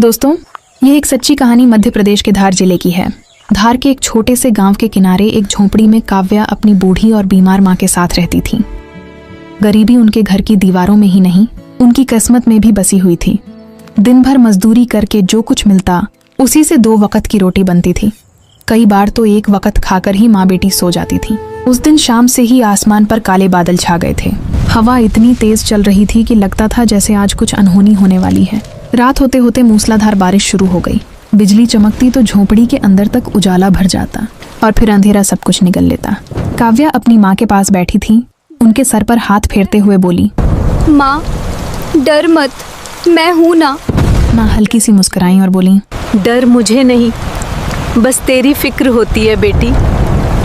दोस्तों, ये एक सच्ची कहानी मध्य प्रदेश के धार जिले की है। धार के एक छोटे से गांव के किनारे एक झोंपड़ी में काव्या अपनी बूढ़ी और बीमार मां के साथ रहती थी। गरीबी उनके घर की दीवारों में ही नहीं, उनकी किस्मत में भी बसी हुई थी। दिन भर मजदूरी करके जो कुछ मिलता उसी से 2 वक्त की रोटी बनती थी। कई बार तो 1 वक्त खाकर ही माँ बेटी सो जाती थी। उस दिन शाम से ही आसमान पर काले बादल छा गए थे। हवा इतनी तेज चल रही थी कि लगता था जैसे आज कुछ अनहोनी होने वाली है। रात होते होते मूसलाधार बारिश शुरू हो गई। बिजली चमकती तो झोंपड़ी के अंदर तक उजाला भर जाता और फिर अंधेरा सब कुछ निगल लेता। काव्या अपनी माँ के पास बैठी थी। उनके सर पर हाथ फेरते हुए बोली, माँ डर मत, मैं हूँ ना। माँ हल्की सी मुस्कुराई और बोली, डर मुझे नहीं, बस तेरी फिक्र होती है बेटी।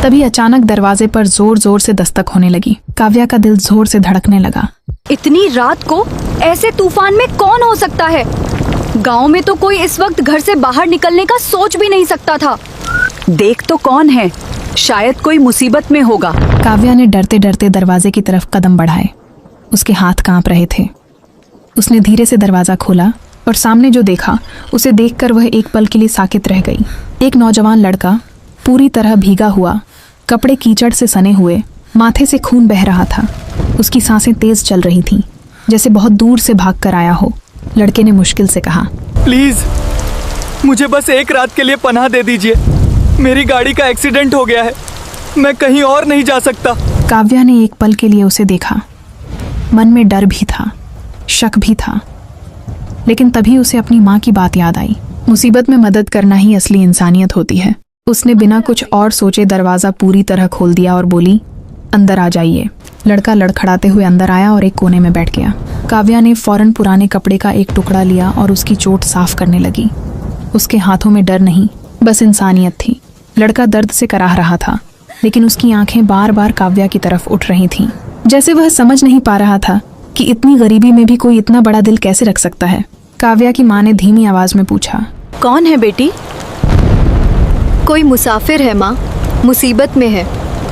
तभी अचानक दरवाजे पर जोर जोर से दस्तक होने लगी। काव्या का दिल जोर से धड़कने लगा। इतनी रात को ऐसे तूफान में कौन हो सकता है? गांव में तो कोई इस वक्त घर से बाहर निकलने का सोच भी नहीं सकता था। देख तो कौन है, शायद कोई मुसीबत में होगा। काव्या ने डरते डरते दरवाजे की तरफ कदम बढ़ाए। उसके हाथ कांप रहे थे। उसने धीरे से दरवाजा खोला और सामने जो देखा उसे देखकर वह एक पल के लिए साकित रह गई। एक नौजवान लड़का, पूरी तरह भीगा हुआ, कपड़े कीचड़ से सने हुए, माथे से खून बह रहा था। उसकी सांसें तेज चल रही थीं, जैसे बहुत दूर से भाग कर आया हो। लड़के ने मुश्किल से कहा, प्लीज मुझे बस 1 रात के लिए पनाह दे दीजिए। मेरी गाड़ी का एक्सीडेंट हो गया है, मैं कहीं और नहीं जा सकता। काव्या ने एक पल के लिए उसे देखा। मन में डर भी था, शक भी था, लेकिन तभी उसे अपनी माँ की बात याद आई। मुसीबत में मदद करना ही असली इंसानियत होती है। उसने बिना कुछ और सोचे दरवाज़ा पूरी तरह खोल दिया और बोली, अंदर आ जाइए। लड़का लड़खड़ाते हुए अंदर आया और एक कोने में बैठ गया। काव्या ने फौरन पुराने कपड़े का एक टुकड़ा लिया और उसकी चोट साफ करने लगी। उसके हाथों में डर नहीं, बस इंसानियत थी। लड़का दर्द से कराह रहा था, लेकिन उसकी आंखें बार बार काव्या की तरफ उठ रही थीं, जैसे वह समझ नहीं पा रहा था कि इतनी गरीबी में भी कोई इतना बड़ा दिल कैसे रख सकता है। काव्या की माँ ने धीमी आवाज में पूछा, कौन है बेटी? कोई मुसाफिर है माँ, मुसीबत में है,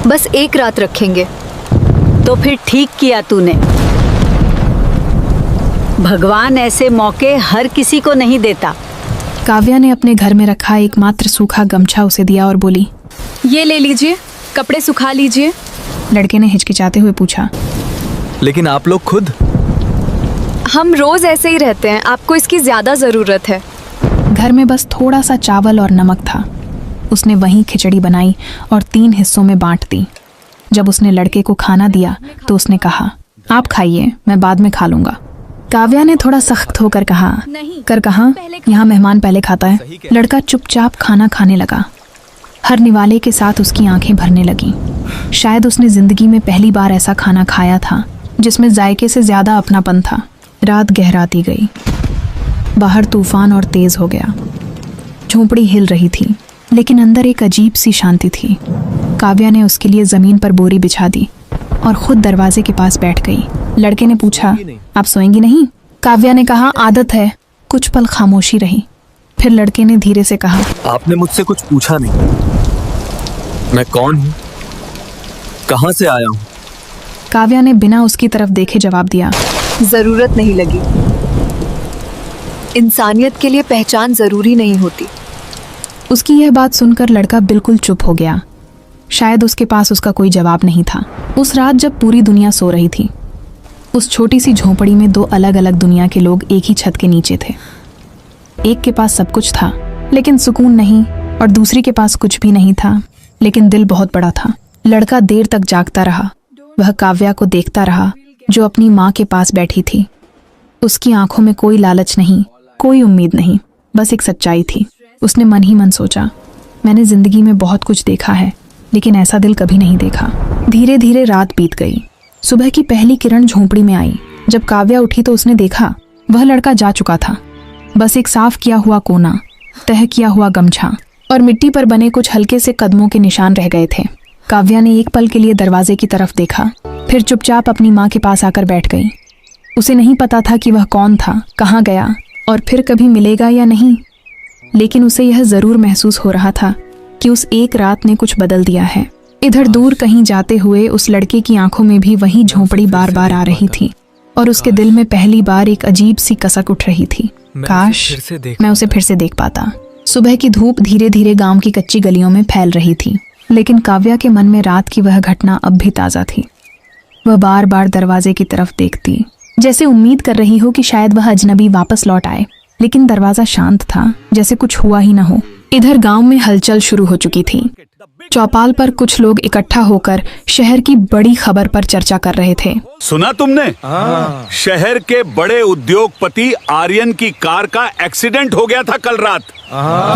बस 1 रात रखेंगे। तो फिर ठीक किया तूने। भगवान ऐसे मौके हर किसी को नहीं देता। काव्या ने अपने घर में रखा एकमात्र सूखा गमछा उसे दिया और बोली, ये ले लीजिए, कपड़े सुखा लीजिए। लड़के ने हिचकिचाते हुए पूछा, लेकिन आप लोग खुद? हम रोज ऐसे ही रहते हैं, आपको इसकी ज्यादा जरूरत है। घर में बस थोड़ा सा चावल और नमक था। उसने वहीं खिचड़ी बनाई और 3 हिस्सों में बांट दी। जब उसने लड़के को खाना दिया तो उसने कहा, आप खाइए, मैं बाद में खा लूंगा। काव्या ने थोड़ा सख्त होकर कहा, यहाँ मेहमान पहले खाता है। लड़का चुपचाप खाना खाने लगा। हर निवाले के साथ उसकी आंखें भरने लगीं। शायद उसने जिंदगी में पहली बार ऐसा खाना खाया था जिसमें जायके से ज्यादा अपनापन था। रात गहराती गई। बाहर तूफान और तेज हो गया। झोंपड़ी हिल रही थी, लेकिन अंदर एक अजीब सी शांति थी। काव्या ने उसके लिए जमीन पर बोरी बिछा दी और खुद दरवाजे के पास बैठ गई। लड़के ने पूछा, आप सोएंगी नहीं? काव्या ने कहा, आदत है। कुछ पल खामोशी रही। फिर लड़के ने धीरे से कहा, आपने मुझसे कुछ पूछा नहीं। मैं कौन हूँ, कहाँ से आया हूँ? काव्या ने बिना उसकी तरफ देखे जवाब दिया, जरूरत नहीं लगी। इंसानियत के लिए पहचान जरूरी नहीं होती। उसकी यह बात सुनकर लड़का बिल्कुल चुप हो गया। शायद उसके पास उसका कोई जवाब नहीं था। उस रात जब पूरी दुनिया सो रही थी, उस छोटी सी झोंपड़ी में 2 अलग अलग दुनिया के लोग एक ही छत के नीचे थे। एक के पास सब कुछ था लेकिन सुकून नहीं, और दूसरी के पास कुछ भी नहीं था लेकिन दिल बहुत बड़ा था। लड़का देर तक जागता रहा। वह काव्या को देखता रहा जो अपनी माँ के पास बैठी थी। उसकी आंखों में कोई लालच नहीं, कोई उम्मीद नहीं, बस एक सच्चाई थी। उसने मन ही मन सोचा, मैंने जिंदगी में बहुत कुछ देखा है लेकिन ऐसा दिल कभी नहीं देखा। धीरे धीरे रात बीत गई। सुबह की पहली किरण झोंपड़ी में आई। जब काव्या उठी तो उसने देखा वह लड़का जा चुका था। बस एक साफ किया हुआ कोना, तह किया हुआ गमछा और मिट्टी पर बने कुछ हल्के से कदमों के निशान रह गए थे। काव्या ने एक पल के लिए दरवाजे की तरफ देखा, फिर चुपचाप अपनी माँ के पास आकर बैठ गई। उसे नहीं पता था कि वह कौन था, कहाँ गया और फिर कभी मिलेगा या नहीं, लेकिन उसे यह जरूर महसूस हो रहा था कि उस 1 रात ने कुछ बदल दिया है। इधर दूर कहीं जाते हुए उस लड़के की आंखों में भी वही झोंपड़ी बार बार आ रही थी और उसके दिल में पहली बार एक अजीब सी कसक उठ रही थी। काश फिर से देख मैं उसे फिर से देख पाता। सुबह की धूप धीरे धीरे गांव की कच्ची गलियों में फैल रही थी, लेकिन काव्या के मन में रात की वह घटना अब भी ताज़ा थी। वह बार बार दरवाजे की तरफ देखती, जैसे उम्मीद कर रही हो कि शायद वह अजनबी वापस लौट आए, लेकिन दरवाजा शांत था, जैसे कुछ हुआ ही न हो। इधर गांव में हलचल शुरू हो चुकी थी। चौपाल पर कुछ लोग इकट्ठा होकर शहर की बड़ी खबर पर चर्चा कर रहे थे। सुना तुमने? शहर के बड़े उद्योगपति आर्यन की कार का एक्सीडेंट हो गया था कल रात।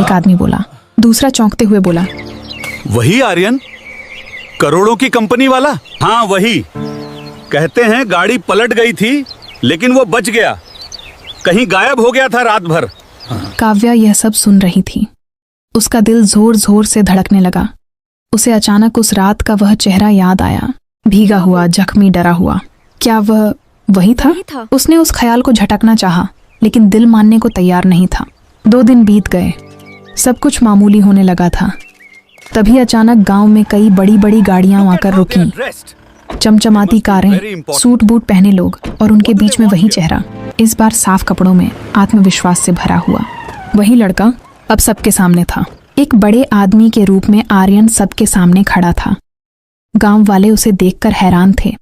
एक आदमी बोला। दूसरा चौंकते हुए बोला, वही आर्यन, करोड़ों की कंपनी वाला? हाँ वही। कहते हैं गाड़ी पलट गई थी, लेकिन वो बच गया। कहीं गायब हो गया था रात भर। काव्या यह सब सुन रही थी। उसका दिल जोर जोर से धड़कने लगा। उसे अचानक उस रात का वह चेहरा याद आया, भीगा हुआ, जख्मी, डरा हुआ। क्या वह वही था? उसने उस ख्याल को झटकना चाहा, लेकिन दिल मानने को तैयार नहीं था। 2 दिन बीत गए, सब कुछ मामूली होने लगा था। तभी अचानक गांव में कई बड़ी बड़ी गाड़ियां आकर रुकीं। चमचमाती कारें, सूट बूट पहने लोग, और उनके बीच में वही चेहरा, इस बार साफ कपड़ों में, आत्मविश्वास से भरा हुआ। वही लड़का अब सबके सामने था। एक बड़े आदमी के रूप में आर्यन सबके सामने खड़ा था। गांव वाले उसे देखकर हैरान थे।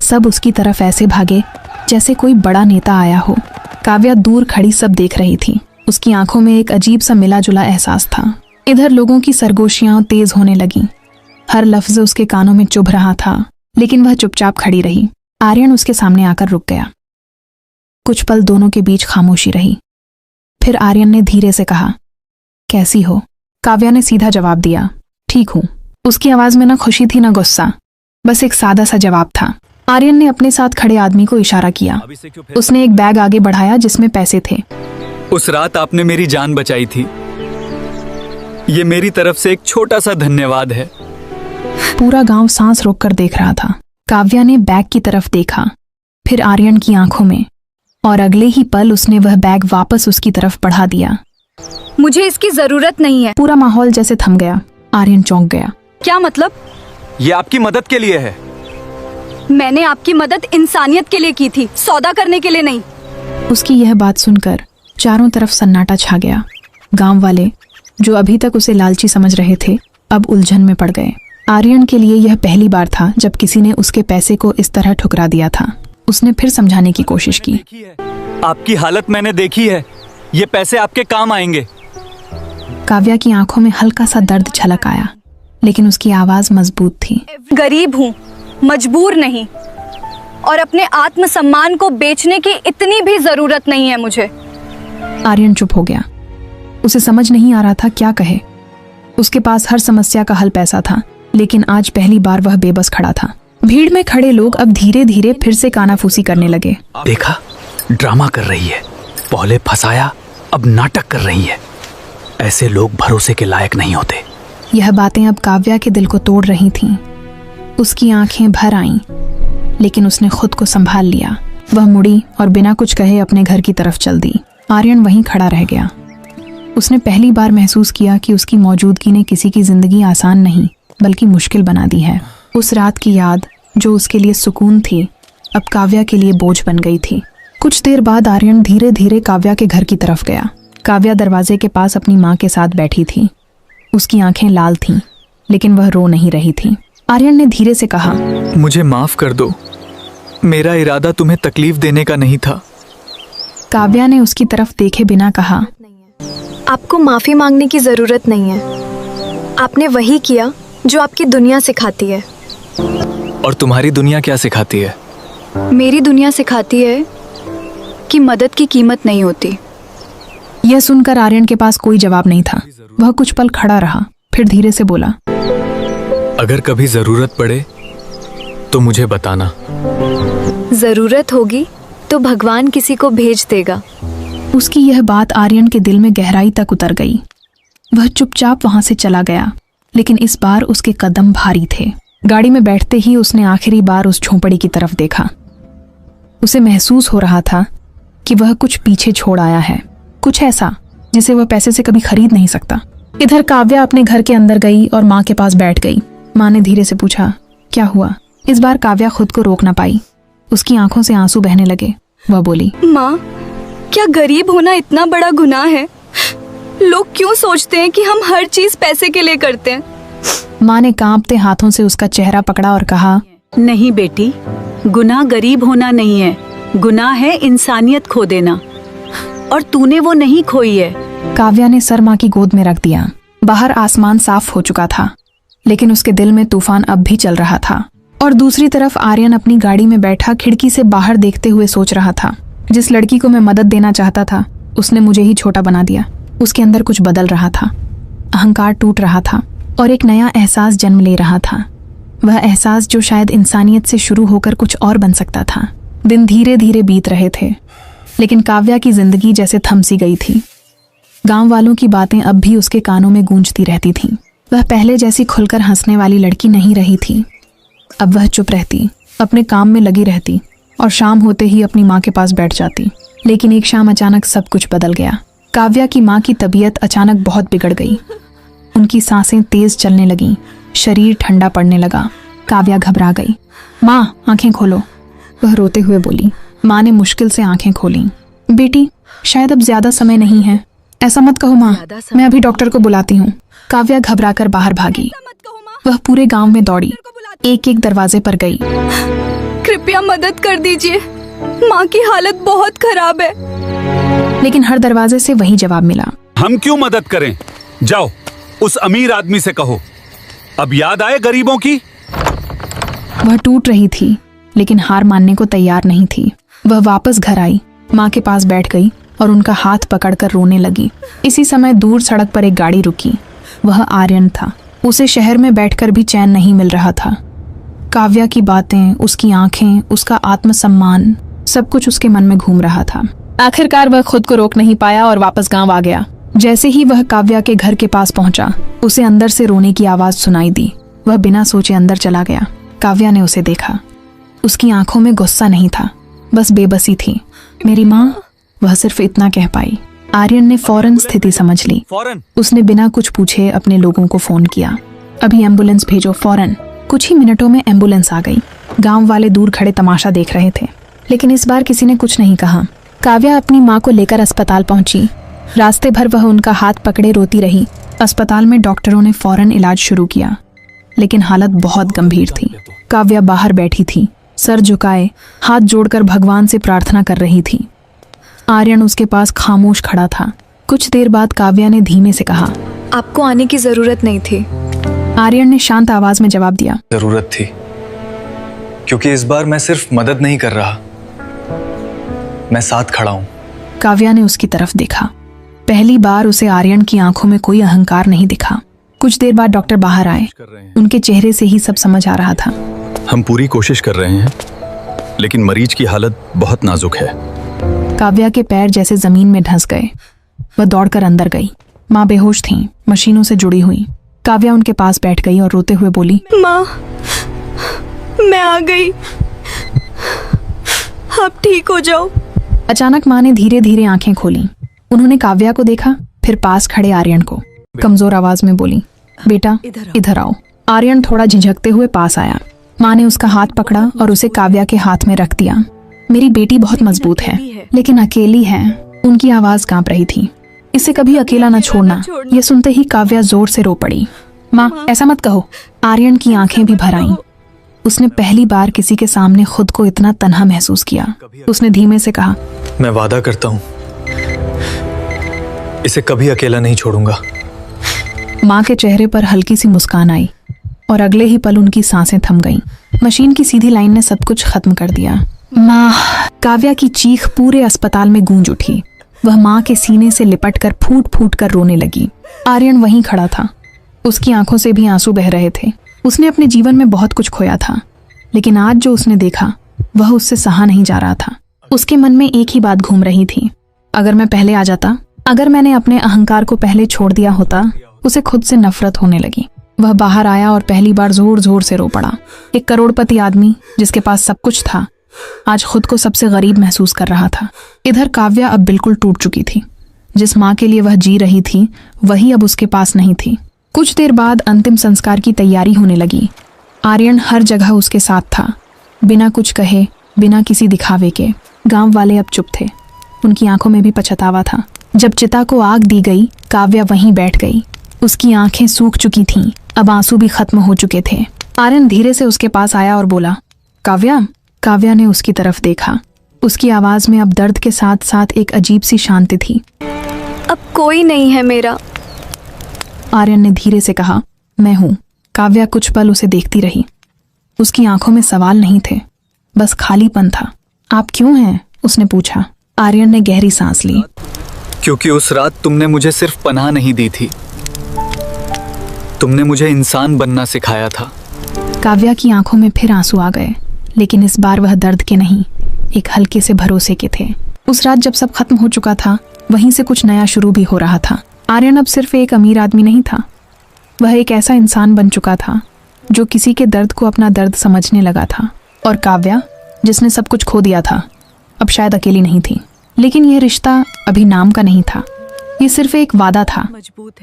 सब उसकी तरफ ऐसे भागे जैसे कोई बड़ा नेता आया हो। काव्या दूर खड़ी सब देख रही थी। उसकी आंखों में एक अजीब सा मिला जुला एहसास था। इधर लोगों की सरगोशियां तेज होने लगीं। हर लफ्ज उसके कानों में चुभ रहा था, लेकिन वह चुपचाप खड़ी रही। आर्यन उसके सामने आकर रुक गया। कुछ पल दोनों के बीच खामोशी रही। फिर आर्यन ने धीरे से कहा, कैसी हो? काव्या ने सीधा जवाब दिया, ठीक हूं। उसकी आवाज में न खुशी थी न गुस्सा, बस एक सादा सा जवाब था। आर्यन ने अपने साथ खड़े आदमी को इशारा किया। उसने एक बैग आगे बढ़ाया जिसमें पैसे थे। उस रात आपने मेरी जान बचाई थी, ये मेरी तरफ से एक छोटा सा धन्यवाद है। पूरा गांव सांस रोककर देख रहा था। काव्या ने बैग की तरफ देखा, फिर आर्यन की आंखों में, और अगले ही पल उसने वह बैग वापस उसकी तरफ बढ़ा दिया। मुझे इसकी जरूरत नहीं है। पूरा माहौल जैसे थम गया। आर्यन चौंक गया। क्या मतलब? ये आपकी मदद के लिए है। मैंने आपकी मदद इंसानियत के लिए की थी, सौदा करने के लिए नहीं। उसकी यह बात सुनकर चारों तरफ सन्नाटा छा गया। गांव वाले, जो अभी तक उसे लालची समझ रहे थे, अब उलझन में पड़ गए। आर्यन के लिए यह पहली बार था जब किसी ने उसके पैसे को इस तरह ठुकरा दिया था। उसने फिर समझाने की कोशिश की। आपकी हालत मैंने देखी है, ये पैसे आपके काम आएंगे। काव्या की आंखों में हल्का सा दर्द झलक आया, लेकिन उसकी आवाज मजबूत थी। गरीब हूँ, मजबूर नहीं, और अपने आत्मसम्मान को बेचने की इतनी भी जरूरत नहीं है मुझे। आर्यन चुप हो गया। उसे समझ नहीं आ रहा था क्या कहे। उसके पास हर समस्या का हल पैसा था, लेकिन आज पहली बार वह बेबस खड़ा था। भीड़ में खड़े लोग अब धीरे धीरे फिर से कानाफूसी करने लगे। देखा, ड्रामा कर रही है, पहले फंसाया, अब नाटक कर रही है। ऐसे लोग भरोसे के लायक नहीं होते। यह बातें अब काव्या के दिल को तोड़ रही थीं। उसकी आंखें भर आईं, लेकिन उसने खुद को संभाल लिया। वह मुड़ी और बिना कुछ कहे अपने घर की तरफ चल दी। आर्यन वहीं खड़ा रह गया। उसने पहली बार महसूस किया कि उसकी मौजूदगी ने किसी की जिंदगी आसान नहीं बल्कि मुश्किल बना दी है। उस रात की याद, जो उसके लिए सुकून थी, अब काव्या के लिए बोझ बन गई थी। कुछ देर बाद आर्यन धीरे धीरे काव्या के घर की तरफ गया। काव्या दरवाजे के पास अपनी माँ के साथ बैठी थी। उसकी आंखें लाल थीं, लेकिन वह रो नहीं रही थी। आर्यन ने धीरे से कहा, मुझे माफ कर दो, मेरा इरादा तुम्हें तकलीफ देने का नहीं था। काव्या ने उसकी तरफ देखे बिना कहा, आपको माफी मांगने की जरूरत नहीं है। आपने वही किया जो आपकी दुनिया सिखाती है। और तुम्हारी दुनिया क्या सिखाती है? मेरी दुनिया सिखाती है कि मदद की कीमत नहीं होती। यह सुनकर आर्यन के पास कोई जवाब नहीं था। वह कुछ पल खड़ा रहा, फिर धीरे से बोला, अगर कभी जरूरत पड़े तो मुझे बताना। जरूरत होगी तो भगवान किसी को भेज देगा। उसकी यह बात आर्यन के दिल में गहराई तक उतर गई। वह चुपचाप वहां से चला गया, लेकिन इस बार उसके कदम भारी थे। गाड़ी में बैठते ही उसने आखिरी बार उस झोंपड़ी की तरफ देखा। उसे महसूस हो रहा था कि वह कुछ पीछे छोड़ आया है, कुछ ऐसा जिसे वह पैसे से कभी खरीद नहीं सकता। इधर काव्या अपने घर के अंदर गई और माँ के पास बैठ गई। माँ ने धीरे से पूछा, क्या हुआ? इस बार काव्या खुद को रोक ना पाई। उसकी आंखों से आंसू बहने लगे। वह बोली, माँ, क्या गरीब होना इतना बड़ा गुनाह है? लोग क्यों सोचते हैं कि हम हर चीज पैसे के लिए करते हैं? माँ ने कांपते हाथों से उसका चेहरा पकड़ा और कहा, नहीं बेटी, गुनाह गरीब होना नहीं है, गुनाह है इंसानियत खो देना, और तूने वो नहीं खोई है। काव्या ने सर माँ की गोद में रख दिया। बाहर आसमान साफ हो चुका था, लेकिन उसके दिल में तूफान अब भी चल रहा था। और दूसरी तरफ आर्यन अपनी गाड़ी में बैठा खिड़की से बाहर देखते हुए सोच रहा था, जिस लड़की को मैं मदद देना चाहता था उसने मुझे ही छोटा बना दिया। उसके अंदर कुछ बदल रहा था, अहंकार टूट रहा था और एक नया एहसास जन्म ले रहा था। वह एहसास जो शायद इंसानियत से शुरू होकर कुछ और बन सकता था। दिन धीरे धीरे बीत रहे थे, लेकिन काव्या की जिंदगी जैसे थम सी गई थी। गांव वालों की बातें अब भी उसके कानों में गूंजती रहती थीं। वह पहले जैसी खुलकर हंसने वाली लड़की नहीं रही थी। अब वह चुप रहती, अपने काम में लगी रहती और शाम होते ही अपनी माँ के पास बैठ जाती। लेकिन एक शाम अचानक सब कुछ बदल गया। काव्या की माँ की तबीयत अचानक बहुत बिगड़ गई। उनकी सांसें तेज चलने लगीं, शरीर ठंडा पड़ने लगा। काव्या घबरा गई। माँ, आंखें खोलो, वह रोते हुए बोली। माँ ने मुश्किल से आंखें खोली। बेटी, शायद अब ज्यादा समय नहीं है। ऐसा मत कहो माँ, मैं अभी डॉक्टर को बुलाती हूँ। काव्या घबराकर बाहर भागी। वह पूरे गांव में दौड़ी, एक एक दरवाजे पर गई। कृपया मदद कर दीजिए, माँ की हालत बहुत खराब है। लेकिन हर दरवाजे से वही जवाब मिला, हम क्यों मदद करें? जाओ उस अमीर आदमी से कहो। अब याद आए गरीबों की? वह टूट रही थी, लेकिन हार मानने को तैयार नहीं थी। वह वापस घर आई, माँ के पास बैठ गई और उनका हाथ पकड़कर रोने लगी। इसी समय दूर सड़क पर एक गाड़ी रुकी। वह आर्यन था। उसे शहर में बैठकर भी चैन नहीं मिल रहा था। काव्या की बातें, उसकी आंखें, उसका आत्मसम्मान, सब कुछ उसके मन में घूम रहा था। आखिरकार वह खुद को रोक नहीं पाया और वापस गांव आ गया। जैसे ही वह काव्या के घर के पास पहुंचा, उसे अंदर से रोने की आवाज सुनाई दी। वह बिना सोचे अंदर चला गया। काव्या ने उसे देखा। उसकी आंखों में गुस्सा नहीं था, बस बेबसी थी। मेरी माँ, वह सिर्फ इतना कह पाई। आर्यन ने फौरन स्थिति समझ ली। उसने बिना कुछ पूछे अपने लोगों को फोन किया, अभी एम्बुलेंस भेजो, फौरन। कुछ ही मिनटों में एम्बुलेंस आ गई। गांव वाले दूर खड़े तमाशा देख रहे थे, लेकिन इस बार किसी ने कुछ नहीं कहा। काव्या अपनी माँ को लेकर अस्पताल पहुंची। रास्ते भर वह उनका हाथ पकड़े रोती रही। अस्पताल में डॉक्टरों ने फौरन इलाज शुरू किया, लेकिन हालत बहुत गंभीर थी। काव्या बाहर बैठी थी, सर झुकाए, हाथ जोड़कर भगवान से प्रार्थना कर रही थी। आर्यन उसके पास खामोश खड़ा था। कुछ देर बाद काव्या ने धीमे से कहा, आपको आने की जरूरत नहीं थी। आर्यन ने शांत आवाज में जवाब दिया, जरूरत थी, क्योंकि इस बार मैं सिर्फ मदद नहीं कर रहा, मैं साथ खड़ा हूं। काव्या ने उसकी तरफ देखा। पहली बार उसे आर्यन की आंखों में कोई अहंकार नहीं दिखा। कुछ देर बाद डॉक्टर बाहर आए। उनके चेहरे से ही सब समझ आ रहा था। हम पूरी कोशिश कर रहे हैं, लेकिन मरीज की हालत बहुत नाजुक है। काव्या के पैर जैसे जमीन में धंस गए। वह दौड़कर अंदर गई। माँ बेहोश थीं, मशीनों से जुड़ी हुई। काव्या उनके पास बैठ गई और रोते हुए बोली, माँ, मैं आ गई, आप ठीक हो जाओ। अचानक माँ ने धीरे धीरे आंखें खोली। उन्होंने काव्या को देखा, फिर पास खड़े आर्यन को। कमजोर आवाज में बोली, बेटा इधर आओ। आर्यन थोड़ा झिझकते हुए पास आया। माँ ने उसका हाथ पकड़ा और उसे काव्या के हाथ में रख दिया। मेरी बेटी बहुत मजबूत है, लेकिन अकेली है। उनकी आवाज कांप रही थी। इसे कभी अकेला न छोड़ना। ये सुनते ही काव्या जोर से रो पड़ी। माँ, ऐसा मत कहो। आर्यन की आंखें भी भर आईं। उसने पहली बार किसी के सामने खुद को इतना तन्हा महसूस किया। उसने धीमे से कहा, मैं वादा करता हूं, इसे कभी अकेला नहीं छोड़ूंगा। माँ के चेहरे पर हल्की सी मुस्कान आई और अगले ही पल उनकी सांसें थम गईं। मशीन की सीधी लाइन ने सब कुछ खत्म कर दिया। माँ, काव्या की चीख पूरे अस्पताल में गूंज उठी। वह माँ के सीने से लिपटकर फूट फूट कर रोने लगी। आर्यन वहीं खड़ा था। उसकी आंखों से भी आंसू बह रहे थे। उसने अपने जीवन में बहुत कुछ खोया था, लेकिन आज जो उसने देखा वह उससे सहा नहीं जा रहा था। उसके मन में एक ही बात घूम रही थी, अगर मैं पहले आ जाता, अगर मैंने अपने अहंकार को पहले छोड़ दिया होता। उसे खुद से नफरत होने लगी। वह बाहर आया और पहली बार जोर जोर से रो पड़ा। एक करोड़पति आदमी जिसके पास सब कुछ था, आज खुद को सबसे गरीब महसूस कर रहा था। इधर काव्या अब बिल्कुल टूट चुकी थी। जिस माँ के लिए वह जी रही थी, वही अब उसके पास नहीं थी। कुछ देर बाद अंतिम संस्कार की तैयारी होने लगी। आर्यन हर जगह उसके साथ था, बिना कुछ कहे, बिना किसी दिखावे के। गांव वाले अब चुप थे। उनकी आंखों में भी पछतावा था। जब चिता को आग दी गई, काव्या वहीं बैठ गई। उसकी आंखें सूख चुकी थीं, अब आंसू भी खत्म हो चुके थे। आर्यन धीरे से उसके पास आया और बोला, काव्या। काव्या ने उसकी तरफ देखा। उसकी आवाज में अब दर्द के साथ साथ एक अजीब सी शांति थी। अब कोई नहीं है मेरा। आर्यन ने धीरे से कहा, मैं हूं। काव्या कुछ पल उसे देखती रही। उसकी आंखों में सवाल नहीं थे, बस खालीपन था। आप क्यों हैं? उसने पूछा। आर्यन ने गहरी सांस ली। क्योंकि उस रात तुमने मुझे सिर्फ पनाह नहीं दी थी, तुमने मुझे इंसान बनना सिखाया था। काव्या की आंखों में फिर आंसू आ गए, लेकिन इस बार वह दर्द के नहीं, एक हल्के से भरोसे के थे। उस रात जब सब खत्म हो चुका था, वहीं से कुछ नया शुरू भी हो रहा था। आर्यन अब सिर्फ एक अमीर आदमी नहीं था, वह एक ऐसा इंसान बन चुका था जो किसी के दर्द को अपना दर्द समझने लगा था। और काव्या, जिसने सब कुछ खो दिया था, अब शायद अकेली नहीं थी। लेकिन यह रिश्ता अभी नाम का नहीं था, ये सिर्फ एक वादा था,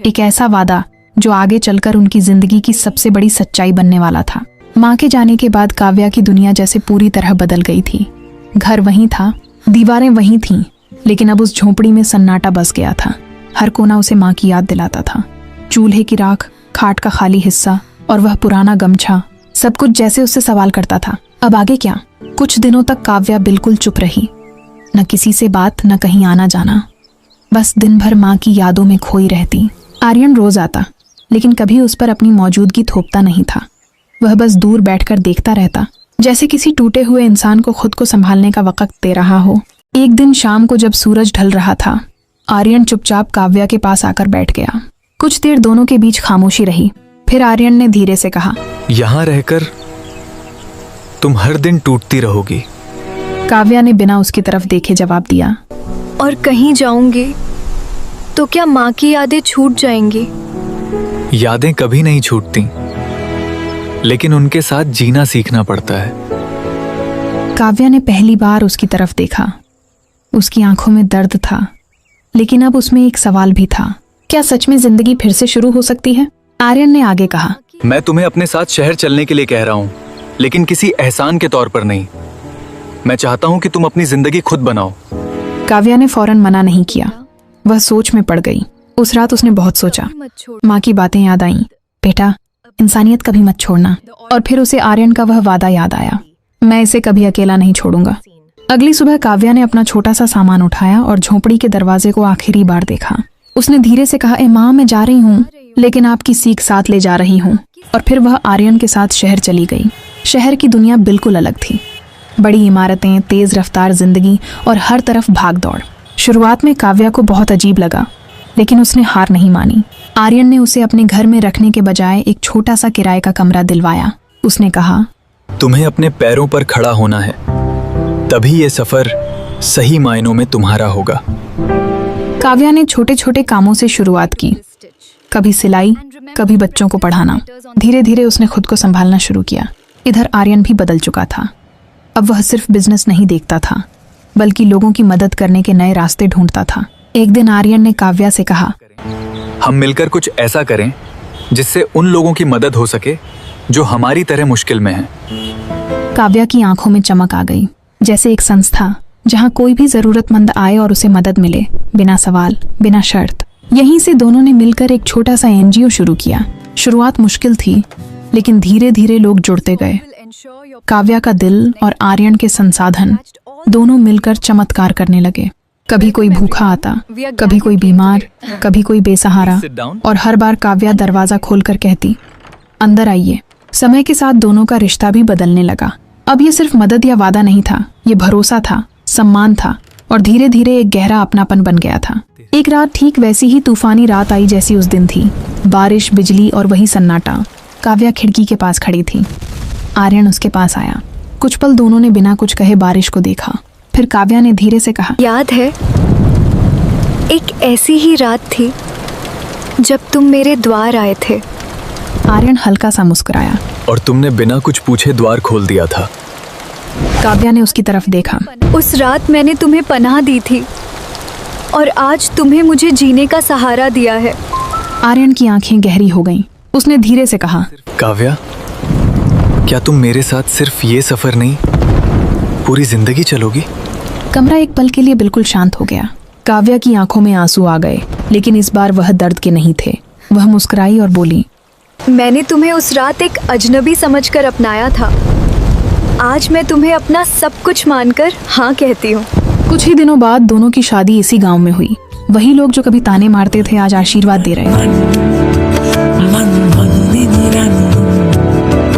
एक ऐसा वादा जो आगे चलकर उनकी जिंदगी की सबसे बड़ी सच्चाई बनने वाला था। माँ के जाने के बाद काव्या की दुनिया जैसे पूरी तरह बदल गई थी। घर वहीं था, दीवारें वहीं थीं, लेकिन अब उस झोंपड़ी में सन्नाटा बस गया था। हर कोना उसे माँ की याद दिलाता था। चूल्हे की राख, खाट का खाली हिस्सा और वह पुराना गमछा, सब कुछ जैसे उससे सवाल करता था, अब आगे क्या? कुछ दिनों तक काव्या बिल्कुल चुप रही, न किसी से बात, न कहीं आना जाना, बस दिन भर माँ की यादों में खोई रहती। आर्यन रोज आता, लेकिन कभी उस पर अपनी मौजूदगी थोपता नहीं था। वह बस दूर बैठकर देखता रहता, जैसे किसी टूटे हुए इंसान को खुद को संभालने का वक्त दे रहा हो। एक दिन शाम को जब सूरज ढल रहा था, आर्यन चुपचाप काव्या के पास आकर बैठ गया। कुछ देर दोनों के बीच खामोशी रही। फिर आर्यन ने धीरे से कहा, यहाँ रहकर तुम हर दिन टूटती रहोगी। काव्या ने बिना उसकी तरफ देखे जवाब दिया, और कहीं जाऊंगी तो क्या माँ की यादें छूट जाएंगी? यादें कभी नहीं छूटती, लेकिन उनके साथ जीना सीखना पड़ता है। काव्या ने पहली बार उसकी तरफ देखा। उसकी आंखों में दर्द था, लेकिन अब उसमें एक सवाल भी था, क्या सच में जिंदगी फिर से शुरू हो सकती है? आर्यन ने आगे कहा, मैं तुम्हें अपने साथ शहर चलने के लिए कह रहा हूँ, लेकिन किसी एहसान के तौर पर नहीं। मैं चाहता हूँ कि तुम अपनी जिंदगी खुद बनाओ। काव्या ने फौरन मना नहीं किया। वह सोच में पड़ गई। उस रात उसने बहुत सोचा। माँ की बातें याद आईं, बेटा इंसानियत कभी मत छोड़ना। और फिर उसे आर्यन का वह वादा याद आया, मैं इसे कभी अकेला नहीं छोड़ूंगा। अगली सुबह काव्या ने अपना छोटा सा सामान उठाया और झोंपड़ी के दरवाजे को आखिरी बार देखा। उसने धीरे से कहा, ए माँ, मैं जा रही हूँ, लेकिन आपकी सीख साथ ले जा रही हूँ। और फिर वह आर्यन के साथ शहर चली गई। शहर की दुनिया बिल्कुल अलग थी। बड़ी इमारतें, तेज रफ्तार जिंदगी और हर तरफ भाग दौड़। शुरुआत में काव्या को बहुत अजीब लगा, लेकिन उसने हार नहीं मानी। आर्यन ने उसे अपने घर में रखने के बजाय एक छोटा सा किराए का कमरा दिलवाया। उसने कहा, तुम्हें अपने पैरों पर खड़ा होना है, तभी ये सफर सही मायनों में तुम्हारा होगा। काव्या ने छोटे छोटे कामों से शुरुआत की, कभी सिलाई, कभी बच्चों को पढ़ाना। धीरे धीरे उसने खुद को संभालना शुरू किया। इधर आर्यन भी बदल चुका था। अब वह सिर्फ बिजनेस नहीं देखता था, बल्कि लोगों की मदद करने के नए रास्ते ढूंढता था। एक दिन आर्यन ने काव्या से कहा, हम मिलकर कुछ ऐसा करें जिससे उन लोगों की मदद हो सके जो हमारी तरह मुश्किल में हैं। काव्या की आंखों में चमक आ गई, जैसे एक संस्था जहां कोई भी जरूरतमंद आए और उसे मदद मिले, बिना सवाल, बिना शर्त। यहीं से दोनों ने मिलकर एक छोटा सा एनजीओ शुरू किया। शुरुआत मुश्किल थी, लेकिन धीरे धीरे लोग जुड़ते गए। काव्या का दिल और आर्यन के संसाधन दोनों मिलकर चमत्कार करने लगे। कभी कोई भूखा आता, कभी कोई बीमार, कभी कोई बेसहारा, और हर बार काव्या दरवाजा खोलकर कहती, अंदर आइए। समय के साथ दोनों का रिश्ता भी बदलने लगा। अब ये सिर्फ मदद या वादा नहीं था, ये भरोसा था, सम्मान था, और धीरे धीरे एक गहरा अपनापन बन गया था। एक रात ठीक वैसी ही तूफानी रात आई जैसी उस दिन थी। बारिश, बिजली और वही सन्नाटा। काव्या खिड़की के पास खड़ी थी। आर्यन उसके पास आया। कुछ पल दोनों ने बिना कुछ कहे बारिश को देखा। फिर काव्या ने धीरे से कहा, याद है, एक ऐसी ही रात थी जब तुम मेरे द्वार आए थे। आर्यन हल्का सा मुस्कुराया। और तुमने बिना कुछ पूछे द्वार खोल दिया था। काव्या ने उसकी तरफ देखा। उस रात मैंने तुम्हें पनाह दी थी, और आज तुम्हें मुझे जीने का सहारा दिया है। आर्यन की आंखें गहरी हो गईं। उसने धीरे से कहा, काव्या, क्या तुम मेरे साथ सिर्फ ये सफर नहीं, पूरी जिंदगी चलोगी? कमरा एक पल के लिए बिल्कुल शांत हो गया। काव्या की आंखों में आंसू आ गए, लेकिन इस बार वह दर्द के नहीं थे। वह मुस्कुराई और बोली, मैंने तुम्हें उस रात एक अजनबी समझकर अपनाया था। आज मैं तुम्हें अपना सब कुछ मानकर हाँ कहती हूँ। कुछ ही दिनों बाद दोनों की शादी इसी गांव में हुई। वही लोग जो कभी ताने मारते थे आज आशीर्वाद दे रहे थे।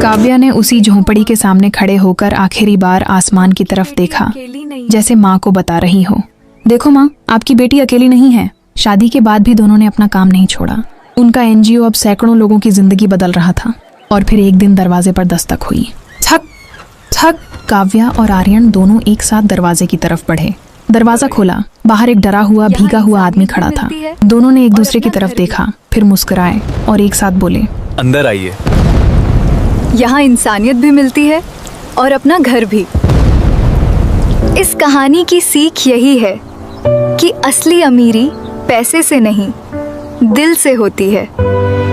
काव्या ने उसी झोंपड़ी के सामने खड़े होकर आखिरी बार आसमान की तरफ देखा, जैसे माँ को बता रही हो, देखो माँ, आपकी बेटी अकेली नहीं है। शादी के बाद भी दोनों ने अपना काम नहीं छोड़ा। उनका एनजीओ अब सैकड़ों लोगों की जिंदगी बदल रहा था। और फिर एक दिन दरवाजे पर दस्तक हुई। ठक ठक। काव्या और आर्यन दोनों एक साथ दरवाजे की तरफ बढ़े। दरवाजा खोला। बाहर एक डरा हुआ भीगा हुआ आदमी खड़ा था। दोनों ने एक दूसरे की तरफ देखा, फिर मुस्कुराए और एक साथ बोले, अंदर आइए। यहाँ इंसानियत भी मिलती है और अपना घर भी। इस कहानी की सीख यही है कि असली अमीरी पैसे से नहीं, दिल से होती है।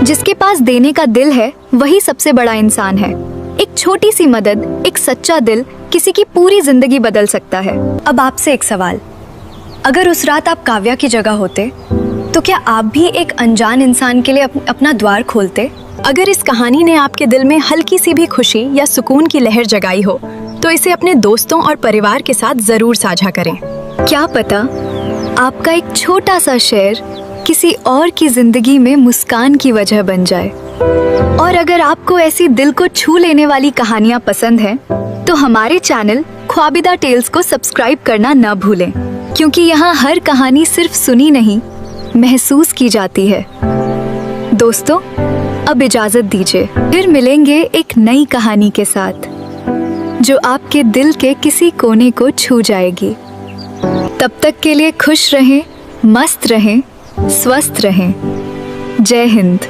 जिसके पास देने का दिल है वही सबसे बड़ा इंसान है। एक छोटी सी मदद, एक सच्चा दिल किसी की पूरी जिंदगी बदल सकता है। अब आपसे एक सवाल, अगर उस रात आप काव्या की जगह होते तो क्या आप भी एक अनजान इंसान के लिए अपना द्वार खोलते? अगर इस कहानी ने आपके दिल में हल्की सी भी खुशी या सुकून की लहर जगाई हो तो इसे अपने दोस्तों और परिवार के साथ जरूर साझा करें। क्या पता आपका एक छोटा सा शेर किसी और की जिंदगी में मुस्कान की वजह बन जाए। और अगर आपको ऐसी दिल को छू लेने वाली कहानियाँ पसंद हैं, तो हमारे चैनल ख्वाबिदा टेल्स को सब्सक्राइब करना न भूलें, क्योंकि यहाँ हर कहानी सिर्फ सुनी नहीं, महसूस की जाती है। दोस्तों, अब इजाजत दीजिए, फिर मिलेंगे एक नई कहानी के साथ जो आपके दिल के किसी कोने को छू जाएगी। तब तक के लिए खुश रहें, मस्त रहें, स्वस्थ रहें। जय हिंद।